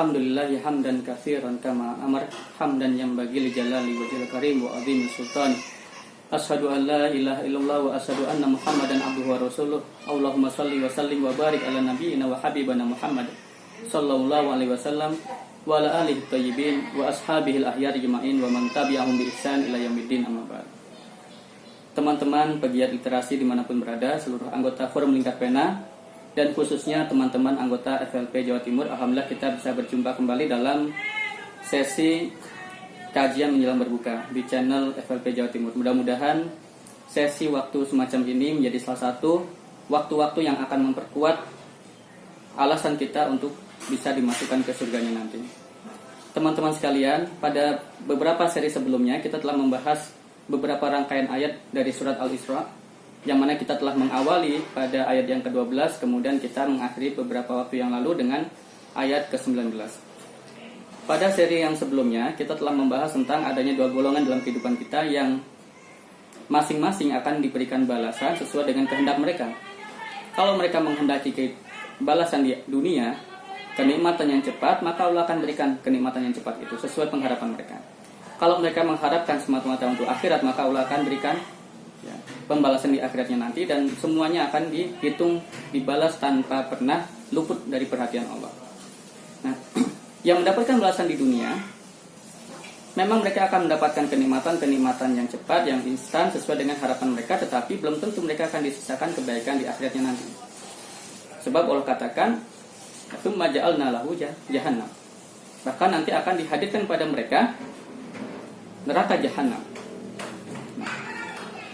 Alhamdulillahi hamdan katsiran kama amar hamdan yanbaghi li jalali wajhil karim wa azimi sultani. Asyhadu an la ilaha illallah wa asyhadu anna Muhammadan abduhu wa rasuluh. Allahumma shalli wa sallim wa barik ala nabiyyina wa habibana Muhammad sallallahu alaihi wasallam wa ala alihi thayyibin wa ashabihi al-akhyar ajma'in wa man tabi'ahum bi ihsan ila yaumiddin, amma ba'd. Teman-teman pegiat literasi dimanapun berada, seluruh anggota Forum Lingkar Pena, dan khususnya teman-teman anggota FLP Jawa Timur, alhamdulillah kita bisa berjumpa kembali dalam sesi kajian menjelang berbuka di channel FLP Jawa Timur. Mudah-mudahan sesi waktu semacam ini menjadi salah satu waktu-waktu yang akan memperkuat alasan kita untuk bisa dimasukkan ke surganya nanti. Teman-teman sekalian, pada beberapa seri sebelumnya kita telah membahas beberapa rangkaian ayat dari surat Al-Isra, yang mana kita telah mengawali pada ayat yang ke-12, kemudian kita mengakhiri beberapa waktu yang lalu dengan ayat ke-19. Pada seri yang sebelumnya kita telah membahas tentang adanya dua golongan dalam kehidupan kita yang masing-masing akan diberikan balasan sesuai dengan kehendak mereka. Kalau mereka menghendaki balasan di dunia, kenikmatan yang cepat, maka Allah akan berikan kenikmatan yang cepat itu sesuai pengharapan mereka. Kalau mereka mengharapkan semata-mata untuk akhirat, maka Allah akan berikan pembalasan di akhiratnya nanti, dan semuanya akan dihitung, dibalas tanpa pernah luput dari perhatian Allah. Nah, yang mendapatkan balasan di dunia, memang mereka akan mendapatkan kenikmatan yang cepat, yang instan sesuai dengan harapan mereka, tetapi belum tentu mereka akan disisakan kebaikan di akhiratnya nanti. Sebab Allah katakan, "Tsumma ja'alna lahu jahannam." Bahkan nanti akan dihadirkan pada mereka neraka jahanam.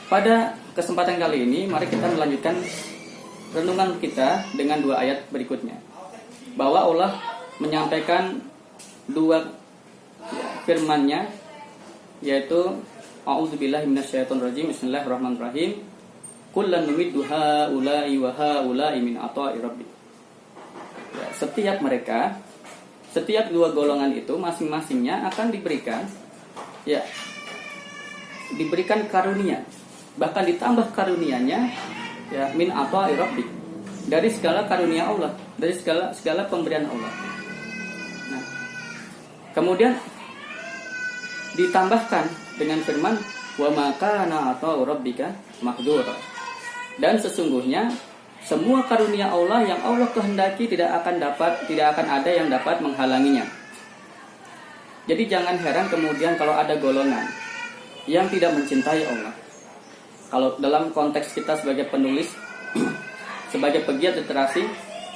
Pada kesempatan kali ini, mari kita melanjutkan renungan kita dengan dua ayat berikutnya. Bahwa Allah menyampaikan dua firman-Nya, yaitu A'udzubillahi minasyaitonirrajim, Bismillahirrahmanirrahim. Kullan numiddu haula'i wa haula'i min ata'i rabbik. Setiap dua golongan itu masing-masingnya akan diberikan karunia, bahkan ditambah karunianya min ata'i rabbik, dari segala karunia Allah, dari segala pemberian Allah. Nah, kemudian ditambahkan dengan firman wa ma kana ata'u rabbika mahdura, dan sesungguhnya semua karunia Allah yang Allah kehendaki tidak akan ada yang dapat menghalanginya. Jadi jangan heran kemudian kalau ada golongan yang tidak mencintai Allah. Kalau dalam konteks kita sebagai penulis, sebagai pegiat literasi,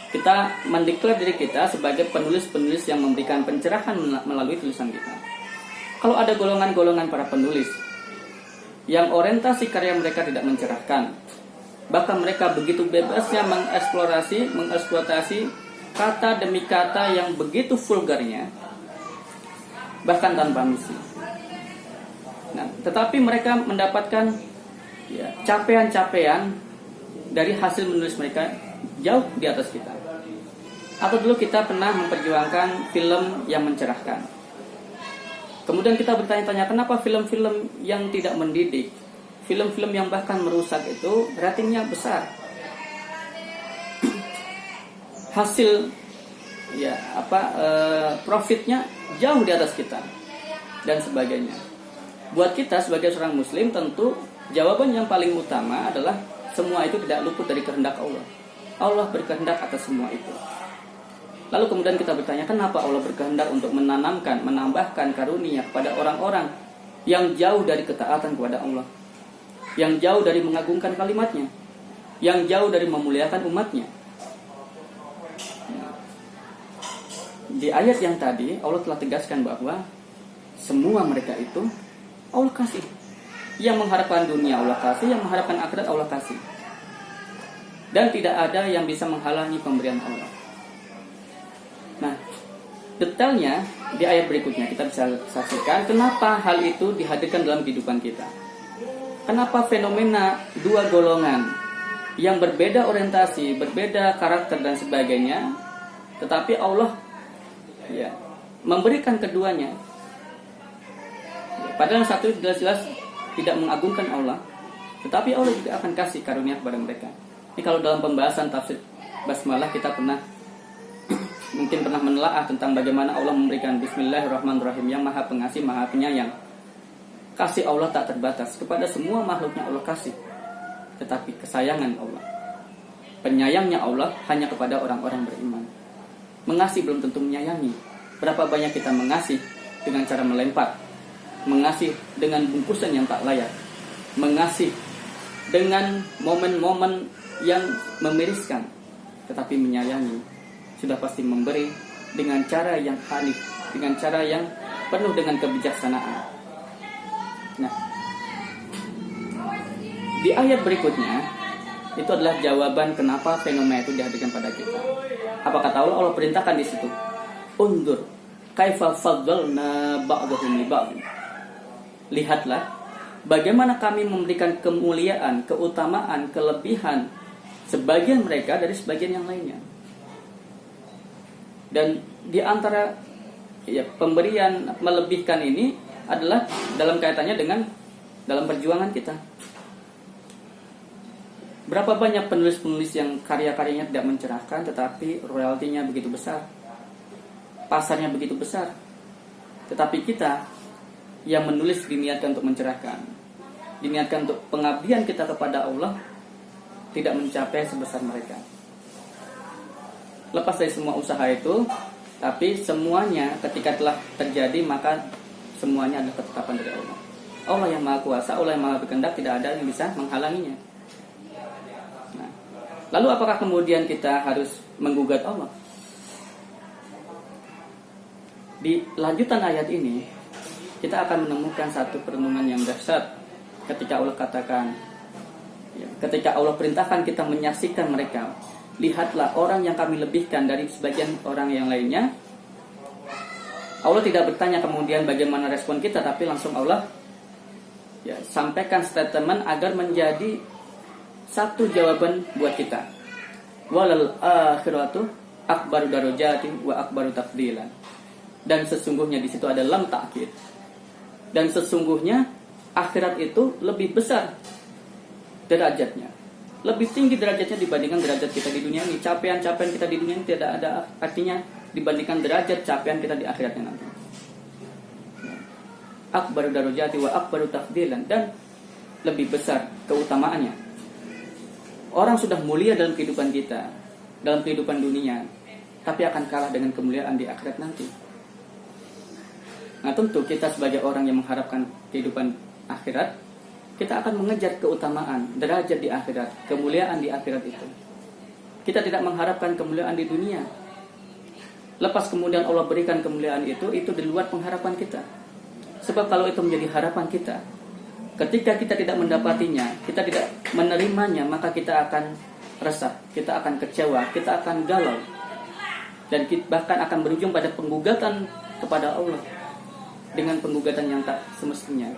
kita mendeklar diri kita sebagai penulis-penulis yang memberikan pencerahan melalui tulisan kita. Kalau ada golongan-golongan para penulis yang orientasi karya mereka tidak mencerahkan, bahkan mereka begitu bebasnya mengeksploitasi kata demi kata yang begitu vulgarnya, bahkan tanpa misi. Nah, tetapi mereka mendapatkan capaian-capaian dari hasil menulis mereka jauh di atas kita. Atau dulu kita pernah memperjuangkan film yang mencerahkan. Kemudian kita bertanya-tanya, kenapa film-film yang tidak mendidik, film-film yang bahkan merusak itu ratingnya besar, hasil profitnya jauh di atas kita, dan sebagainya. Buat kita sebagai seorang muslim, tentu jawaban yang paling utama adalah semua itu tidak luput dari kehendak Allah. Allah berkehendak atas semua itu. Lalu kemudian kita bertanya, kenapa Allah berkehendak untuk menambahkan karunia kepada orang-orang yang jauh dari ketaatan kepada Allah, yang jauh dari mengagungkan kalimatnya, yang jauh dari memuliakan umatnya. Di ayat yang tadi Allah telah tegaskan bahwa semua mereka itu Allah kasih. Yang mengharapkan dunia Allah kasih, yang mengharapkan akhirat Allah kasih. Dan tidak ada yang bisa menghalangi pemberian Allah. Nah, detailnya di ayat berikutnya kita bisa saksikan kenapa hal itu dihadirkan dalam kehidupan kita. Kenapa fenomena dua golongan yang berbeda orientasi, berbeda karakter dan sebagainya, tetapi Allah memberikan keduanya. Padahal satu jelas-jelas tidak mengagungkan Allah, tetapi Allah juga akan kasih karunia kepada mereka. Ini kalau dalam pembahasan tafsir basmalah kita pernah mungkin pernah menelaah tentang bagaimana Allah memberikan Bismillahirrahmanirrahim yang Maha Pengasih, Maha Penyayang. Kasih Allah tak terbatas kepada semua makhluknya Allah kasih. Tetapi kesayangan Allah, penyayangnya Allah hanya kepada orang-orang beriman. Mengasihi belum tentu menyayangi. Berapa banyak kita mengasihi dengan cara melempar, mengasihi dengan bungkusan yang tak layak, mengasihi dengan momen-momen yang memiriskan. Tetapi menyayangi sudah pasti memberi dengan cara yang hanif, dengan cara yang penuh dengan kebijaksanaan. Nah, di ayat berikutnya itu adalah jawaban kenapa fenomena itu dihadirkan pada kita. Apa kata Allah? Allah perintahkan di situ, undur kaifa faddalna ba'dahum li ba'd. Lihatlah bagaimana kami memberikan kemuliaan, keutamaan, kelebihan sebagian mereka dari sebagian yang lainnya. Dan di antara pemberian melebihkan ini adalah dalam kaitannya dengan dalam perjuangan kita. Berapa banyak penulis-penulis yang karya-karyanya tidak mencerahkan, tetapi royaltinya begitu besar, pasarnya begitu besar. Tetapi kita yang menulis diniatkan untuk mencerahkan, diniatkan untuk pengabdian kita kepada Allah, tidak mencapai sebesar mereka. Lepas dari semua usaha itu, tapi semuanya ketika telah terjadi maka semuanya adalah ketetapan dari Allah. Allah yang Maha Kuasa, Allah yang Maha Berkehendak, tidak ada yang bisa menghalanginya. Nah, lalu apakah kemudian kita harus menggugat Allah? Di lanjutan ayat ini kita akan menemukan satu perenungan yang dahsyat ketika Allah katakan, ketika Allah perintahkan kita menyaksikan mereka. Lihatlah orang yang kami lebihkan dari sebagian orang yang lainnya. Allah tidak bertanya kemudian bagaimana respon kita, tapi langsung Allah sampaikan statement agar menjadi satu jawaban buat kita. Walal akhiratu akbaru darajatin wa akbaru tafdilan. Dan sesungguhnya di situ ada lam ta'kid. Dan sesungguhnya akhirat itu lebih besar derajatnya, lebih tinggi derajatnya dibandingkan derajat kita di dunia ini. Capaian-capaian kita di dunia ini tidak ada artinya dibandingkan derajat capaian kita di akhiratnya nanti. Akbaru darajati wa akbaru tafdilan, dan lebih besar keutamaannya. Orang sudah mulia dalam kehidupan kita, dalam kehidupan dunia, tapi akan kalah dengan kemuliaan di akhirat nanti. Nah, tentu kita sebagai orang yang mengharapkan kehidupan akhirat, kita akan mengejar keutamaan, derajat di akhirat, kemuliaan di akhirat itu. Kita tidak mengharapkan kemuliaan di dunia. Lepas kemudian Allah berikan kemuliaan itu di luar pengharapan kita. Sebab kalau itu menjadi harapan kita, ketika kita tidak mendapatinya, kita tidak menerimanya, maka kita akan resah, kita akan kecewa, kita akan galau, dan bahkan akan berujung pada penggugatan kepada Allah dengan penggugatan yang tak semestinya.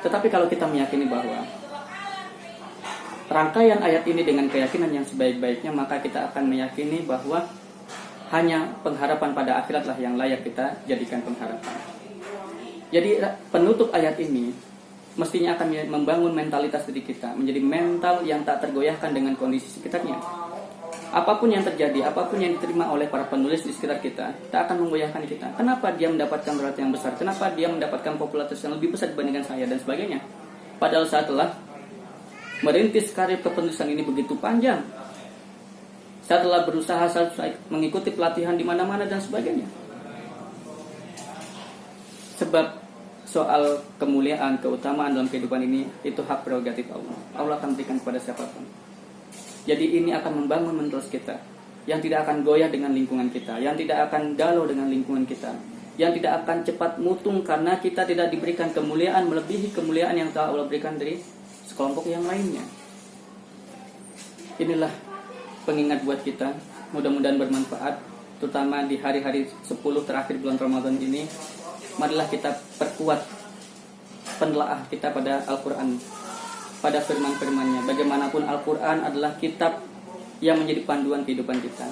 Tetapi kalau kita meyakini bahwa rangkaian ayat ini dengan keyakinan yang sebaik-baiknya, maka kita akan meyakini bahwa hanya pengharapan pada akhiratlah yang layak kita jadikan pengharapan. Jadi penutup ayat ini mestinya akan membangun mentalitas diri kita menjadi mental yang tak tergoyahkan dengan kondisi sekitarnya. Apapun yang terjadi, apapun yang diterima oleh para penulis di sekitar kita, tak akan menggoyahkan kita. Kenapa dia mendapatkan royalti yang besar? Kenapa dia mendapatkan popularitas yang lebih besar dibandingkan saya dan sebagainya? Padahal saat telah merintis karir kepenulisan ini begitu panjang, saya telah berusaha mengikuti pelatihan di mana-mana dan sebagainya. Sebab soal kemuliaan, keutamaan dalam kehidupan ini itu hak prerogatif Allah. Allah akan berikan kepada siapapun. Jadi ini akan membangun mentalitas kita yang tidak akan goyah dengan lingkungan kita, yang tidak akan galau dengan lingkungan kita, yang tidak akan cepat mutung karena kita tidak diberikan kemuliaan melebihi kemuliaan yang telah Allah berikan dari sekelompok yang lainnya. Inilah pengingat buat kita, mudah-mudahan bermanfaat, terutama di hari-hari 10 terakhir bulan Ramadan ini. Marilah kita perkuat penelaah kita pada Al-Quran, pada firman-firmannya. Bagaimanapun Al-Quran adalah kitab yang menjadi panduan kehidupan kita.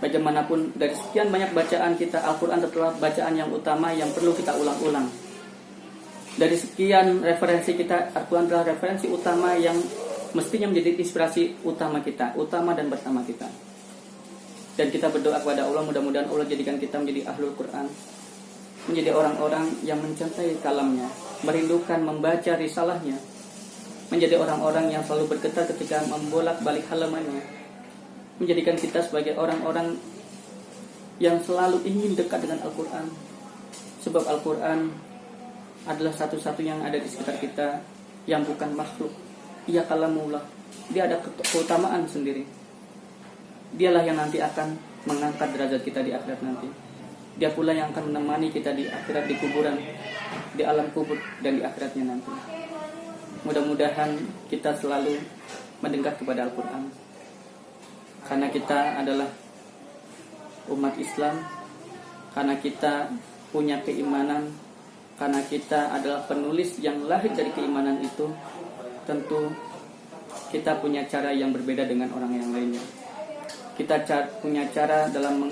Bagaimanapun dari sekian banyak bacaan kita, Al-Quran tetaplah bacaan yang utama yang perlu kita ulang-ulang. Dari sekian referensi kita, Al-Quran adalah referensi utama yang mestinya menjadi inspirasi utama kita, utama dan bersama kita. Dan kita berdoa kepada Allah, mudah-mudahan Allah jadikan kita menjadi ahlul Quran, menjadi orang-orang yang mencintai kalamnya, merindukan membaca risalahnya, menjadi orang-orang yang selalu bergetar ketika membolak-balik halamannya, menjadikan kita sebagai orang-orang yang selalu ingin dekat dengan Al-Quran. Sebab Al-Quran adalah satu-satu yang ada di sekitar kita, yang bukan makhluk. Ia kalamullah, dia ada keutamaan sendiri. Dialah yang nanti akan mengangkat derajat kita di akhirat nanti. Dia pula yang akan menemani kita di akhirat, di kuburan, di alam kubur, dan di akhiratnya nanti. Mudah-mudahan kita selalu mendengar kepada Al-Quran, karena kita adalah umat Islam, karena kita punya keimanan, karena kita adalah penulis yang lahir dari keimanan itu. Tentu kita punya cara yang berbeda dengan orang yang lainnya. Kita punya cara dalam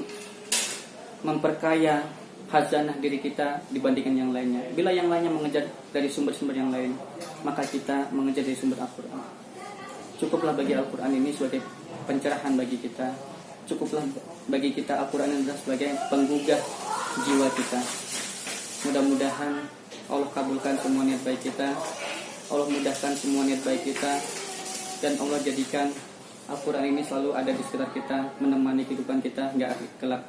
memperkaya khazanah diri kita dibandingkan yang lainnya. Bila yang lainnya mengejar dari sumber-sumber yang lain, maka kita mengejar dari sumber Al-Quran. Cukuplah bagi Al-Quran ini sebagai pencerahan bagi kita. Cukuplah bagi kita Al-Quran adalah sebagai penggugah jiwa kita. Mudah-mudahan Allah kabulkan semua niat baik kita, Allah mudahkan semua niat baik kita, dan Allah jadikan Al-Quran ini selalu ada di sekitar kita, menemani kehidupan kita hingga akhir kelak.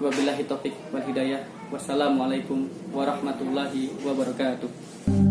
Wabillahi taufiq wal hidayah. Wassalamualaikum warahmatullahi wabarakatuh.